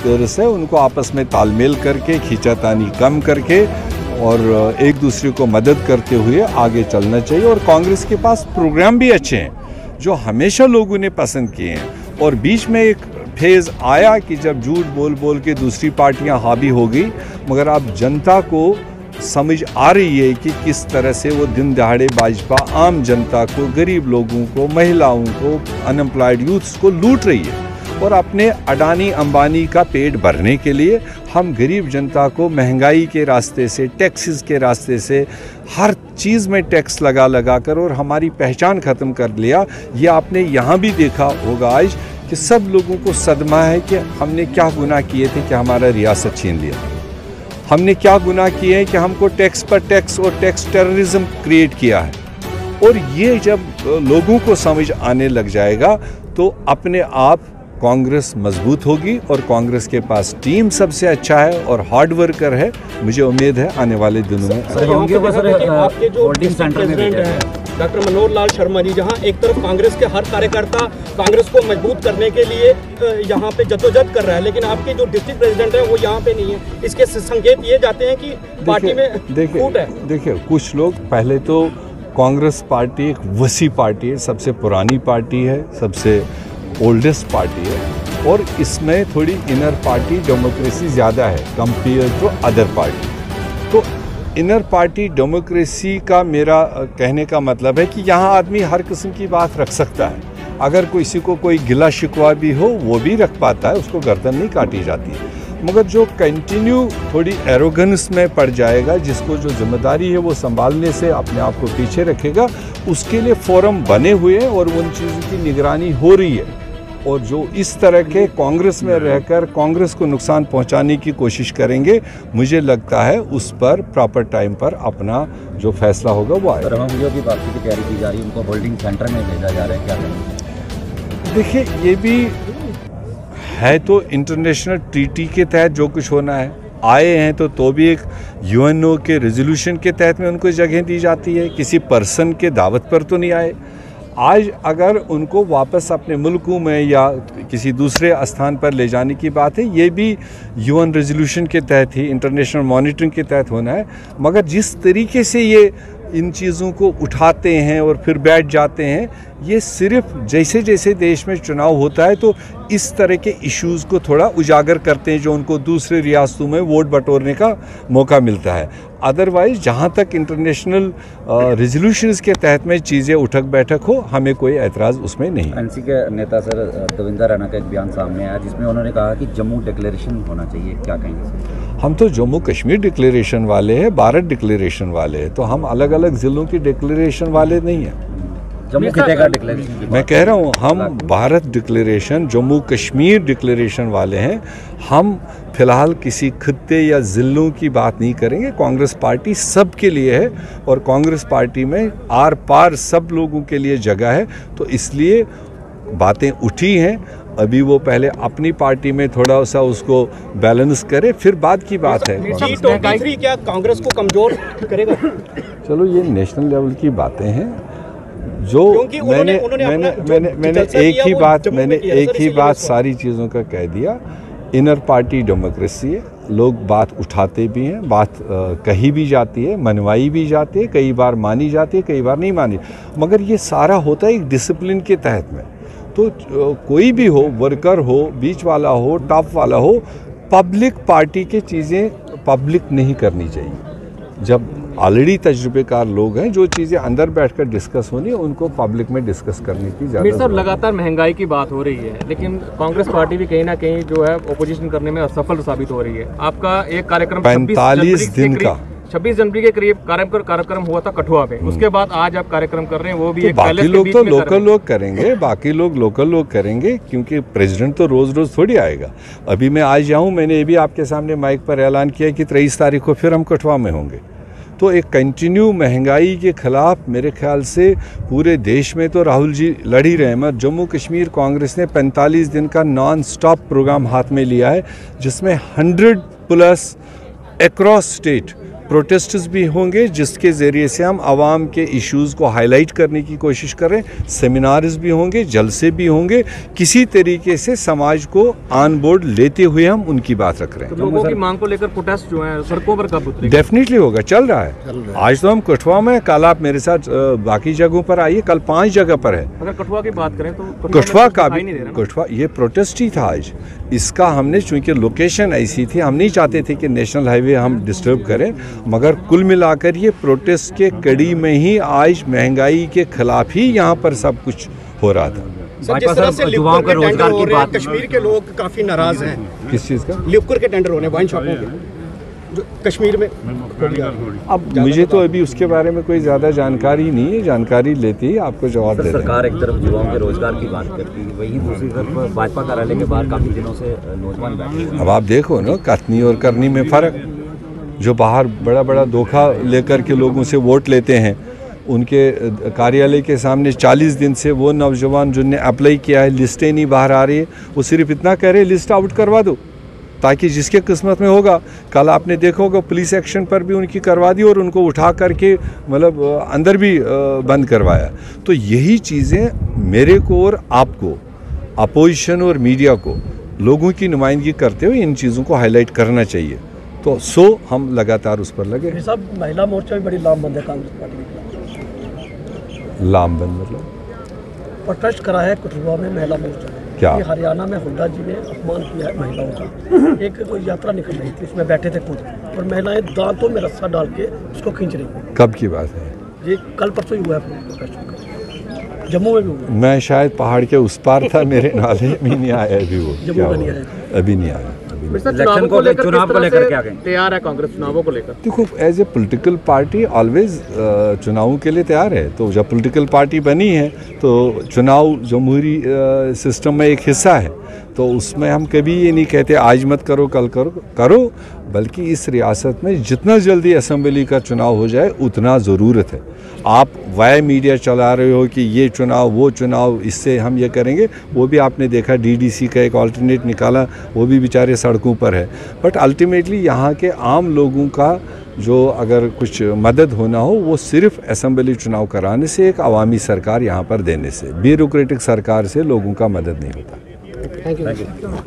Leaders है उनको आपस में तालमेल करके, खींचातानी कम करके और एक दूसरे को मदद करते हुए आगे चलना चाहिए। और कांग्रेस के पास प्रोग्राम भी अच्छे हैं जो हमेशा लोगों ने पसंद किए हैं। और बीच में एक फेज़ आया कि जब झूठ बोल बोल के दूसरी पार्टियां हावी हो गई, मगर अब जनता को समझ आ रही है कि किस तरह से वो दिन दहाड़े भाजपा आम जनता को, गरीब लोगों को, महिलाओं को, अनएम्प्लॉयड यूथ्स को लूट रही है। और अपने अडानी अंबानी का पेट भरने के लिए हम गरीब जनता को महंगाई के रास्ते से, टैक्सेस के रास्ते से, हर चीज़ में टैक्स लगा कर और हमारी पहचान ख़त्म कर लिया। ये आपने यहाँ भी देखा होगा आज कि सब लोगों को सदमा है कि हमने क्या गुनाह किए थे कि हमारा रियासत छीन लिया। हमने क्या गुनाह किए हैं कि हमको टैक्स पर टैक्स और टैक्स टेररिज्म क्रिएट किया है। और ये जब लोगों को समझ आने लग जाएगा तो अपने आप कांग्रेस मजबूत होगी। और कांग्रेस के पास टीम सबसे अच्छा है और हार्ड वर्कर है। मुझे उम्मीद है आने वाले दिनों में आपके जो प्रेसिडेंट हैं डॉक्टर मनोहर लाल शर्मा जी, जहां एक तरफ कांग्रेस के हर कार्यकर्ता कांग्रेस को मजबूत करने के लिए यहां पे जद्दोजहद कर रहा है, लेकिन आपके जो डिस्ट्रिक्ट प्रेसिडेंट है वो यहां पे नहीं है। इसके संकेत ये जाते हैं कि पार्टी में फूट है। देखिए, कुछ लोग, पहले तो कांग्रेस पार्टी एक वसी पार्टी है, सबसे पुरानी पार्टी है, सबसे ओल्डेस्ट पार्टी है और इसमें थोड़ी इनर पार्टी डेमोक्रेसी ज़्यादा है कंपेयर टू अदर पार्टी। तो इनर पार्टी डेमोक्रेसी का मेरा कहने का मतलब है कि यहाँ आदमी हर किस्म की बात रख सकता है। अगर किसी को कोई गिला शिकवा भी हो वो भी रख पाता है, उसको गर्दन नहीं काटी जाती है। मगर जो कंटिन्यू थोड़ी एरोगेंस में पड़ जाएगा, जिसको जो जिम्मेदारी है वो संभालने से अपने आप को पीछे रखेगा, उसके लिए फोरम बने हुए हैं और उन चीज़ों की निगरानी हो रही है। और जो इस तरह के कांग्रेस में रहकर कांग्रेस को नुकसान पहुंचाने की कोशिश करेंगे, मुझे लगता है उस पर प्रॉपर टाइम पर अपना जो फैसला होगा वो आएगा। जो भी वापसी की तैयारी की जा रही है, उनको होल्डिंग सेंटर में भेजा जा रहा है, क्या करेंगे? देखिए, ये भी है तो इंटरनेशनल ट्रीटी के तहत जो कुछ होना है। आए हैं तो भी एक यूएनओ के रेजोल्यूशन के तहत में उनको जगह दी जाती है, किसी पर्सन के दावत पर तो नहीं आए। आज अगर उनको वापस अपने मुल्कों में या किसी दूसरे स्थान पर ले जाने की बात है, ये भी यूएन रेजोल्यूशन के तहत ही, इंटरनेशनल मॉनिटरिंग के तहत होना है। मगर जिस तरीके से ये इन चीज़ों को उठाते हैं और फिर बैठ जाते हैं, ये सिर्फ जैसे जैसे देश में चुनाव होता है तो इस तरह के इश्यूज़ को थोड़ा उजागर करते हैं जो उनको दूसरे रियासतों में वोट बटोरने का मौका मिलता है। अदरवाइज़ जहाँ तक इंटरनेशनल रेजोल्यूशंस के तहत में चीज़ें उठक बैठक हो, हमें कोई एतराज़ उसमें नहीं। एनसी के नेता सर देवेंद्र रैना का एक बयान सामने आया जिसमें उन्होंने कहा कि जम्मू डिक्लेरेशन होना चाहिए, क्या कहेंगे? हम तो जम्मू कश्मीर डिक्लेरेशन वाले हैं, भारत डिक्लेरेशन वाले हैं, तो हम अलग अलग ज़िलों की डिक्लेरेशन वाले नहीं हैं। जम्मू खिते का डिक्लेरेशन मैं कह रहा हूँ, हम भारत डिक्लेरेशन, जम्मू कश्मीर डिक्लेरेशन वाले हैं। हम फिलहाल किसी खिते या ज़िलों की बात नहीं करेंगे। कांग्रेस पार्टी सब के लिए है और कांग्रेस पार्टी में आर पार सब लोगों के लिए जगह है, तो इसलिए बातें उठी हैं। अभी वो पहले अपनी पार्टी में थोड़ा सा उसको बैलेंस करे, फिर बाद की बात है। G23 क्या कांग्रेस को कमजोर करेगा? मैंने ये नेशनल लेवल की बातें हैं जो मैंने एक ही बात सारी चीज़ों का कह दिया। इनर पार्टी डेमोक्रेसी है, लोग बात उठाते भी हैं, बात कही भी जाती है, मनवाई भी जाती है, कई बार मानी जाती है, कई बार नहीं मानी, मगर ये सारा होता है एक डिसिप्लिन के तहत में। तो कोई भी हो, वर्कर हो, बीच वाला हो, टॉप वाला हो, पब्लिक पार्टी की चीज़ें पब्लिक नहीं करनी चाहिए। जब ऑलरेडी तजुर्बेकार लोग हैं, जो चीज़ें अंदर बैठकर डिस्कस होनी है उनको पब्लिक में डिस्कस करने की ज़रूरत है। लगातार महंगाई की बात हो रही है, लेकिन कांग्रेस पार्टी भी कहीं ना कहीं जो है ओपोजिशन करने में असफल साबित हो रही है। आपका एक कार्यक्रम 45 दिन का 26 जनवरी के करीब कार्यक्रम हुआ था कठुआ में, उसके बाद आज आप कार्यक्रम कर रहे हैं, वो भी एक बाकी लोग तो लोकल लोग करेंगे, बाकी लोग लोकल लोग करेंगे, क्योंकि प्रेसिडेंट तो रोज रोज थोड़ी आएगा। अभी मैं आज जाऊं, मैंने ये भी आपके सामने माइक पर ऐलान किया कि 23 तारीख को फिर हम कठुआ में होंगे। तो एक कंटिन्यू महंगाई के खिलाफ मेरे ख्याल से पूरे देश में तो राहुल जी लड़ ही रहे हैं, मगर जम्मू कश्मीर कांग्रेस ने 45 दिन का नॉन स्टॉप प्रोग्राम हाथ में लिया है, जिसमें 100+ अक्रॉस स्टेट प्रोटेस्ट्स भी होंगे जिसके ज़रिए से हम आवाम के इश्यूज़ को हाईलाइट करने की कोशिश करें, सेमिनार्स भी होंगे, जलसे भी होंगे, किसी तरीके से समाज को ऑन बोर्ड लेते हुए हम उनकी बात रख रहे हैं। तो लोगों की मांग को लेकर प्रोटेस्ट जो है सड़कों पर कब उतरेगा? डेफिनेटली होगा, चल रहा है। आज तो हम कठुआ में, कल आप मेरे साथ बाकी जगहों पर आइए, कल 5 जगह पर है। अगर कठुआ की बात करें तो कठुआ का भी, कठुआ ये प्रोटेस्ट ही था आज। इसका हमने, चूंकि लोकेशन ऐसी थी, हम नहीं चाहते थे कि नेशनल हाईवे हम डिस्टर्ब करें, मगर कुल मिलाकर ये प्रोटेस्ट के कड़ी में ही आज महंगाई के खिलाफ ही यहाँ पर सब कुछ हो रहा था। सर, जिस तरह से लिक्वर के टेंडर हो रहे हैं, कश्मीर के लोग काफी नाराज हैं। किस चीज़ का? लिक्वर के टेंडर हो रहे हैं वाइन शॉपों के, जो कश्मीर में। अब मुझे तो अभी उसके बारे में कोई ज़्यादा जानकारी नहीं है, जानकारी लेती ही आपको जवाब दे। सरकार एक तरफ युवाओं के रोजगार की बात करती है, वहीं दूसरी तरफ भाजपा कार्यालय के बाहर काफी दिनों से नौजवान बैठे हैं। अब आप देखो ना, कथनी और करनी में फ़र्क। जो बाहर बड़ा बड़ा धोखा लेकर के लोगों से वोट लेते हैं, उनके कार्यालय के सामने 40 दिन से वो नौजवान जिनने अप्लाई किया है, लिस्टें नहीं बाहर आ रही है, वो सिर्फ इतना कह रहे लिस्ट आउट करवा दो, ताकि जिसके किस्मत में होगा। कल आपने देखा होगा पुलिस एक्शन पर भी उनकी करवा दी और उनको उठा करके मतलब अंदर भी बंद करवाया। तो यही चीज़ें मेरे को और आपको, अपोजिशन और मीडिया को, लोगों की नुमाइंदगी करते हुए इन चीज़ों को हाईलाइट करना चाहिए। तो हम लगातार उस पर लगे। सब महिला मोर्चा भी बड़ी लामबंद है कांग्रेस पार्टी की। लामबंद मतलब प्रोटेस्ट करा है कठुआ में महिला मोर्चा। क्या? हरियाणा में हुड्डा जी ने अपमान किया है महिलाओं का। एक कोई यात्रा निकल रही थी, उसमें बैठे थे खुद, और महिलाएं दांतों में रस्सा डाल के उसको खींच रही थी। कब की बात है? ये कल परसों ही हुआ है प्रोटेस्ट, जम्मू में भी हुआ। मैं शायद पहाड़ के उस पार था, मेरे नाले में नहीं आया अभी वो। जम्मू में नहीं आया, अभी नहीं आया। इलेक्शन को लेकर चुनाव को लेकर क्या कहेंगे? तैयार है कांग्रेस चुनावों को लेकर? देखो, as a political party always चुनावों के लिए तैयार है। तो जब पॉलिटिकल पार्टी बनी है तो चुनाव जमहूरी सिस्टम में एक हिस्सा है, तो उसमें हम कभी ये नहीं कहते आज मत करो कल करो, बल्कि इस रियासत में जितना जल्दी असेंबली का चुनाव हो जाए उतना ज़रूरत है। आप वाया मीडिया चला रहे हो कि ये चुनाव वो चुनाव, इससे हम ये करेंगे, वो भी आपने देखा डीडीसी का एक ऑल्टरनेट निकाला, वो भी बेचारे सड़कों पर है। बट अल्टीमेटली यहाँ के आम लोगों का जो अगर कुछ मदद होना हो, वो सिर्फ असेंबली चुनाव कराने से, एक अवामी सरकार यहाँ पर देने से, ब्यूरोक्रेटिक सरकार से लोगों का मदद नहीं होता। Thank you.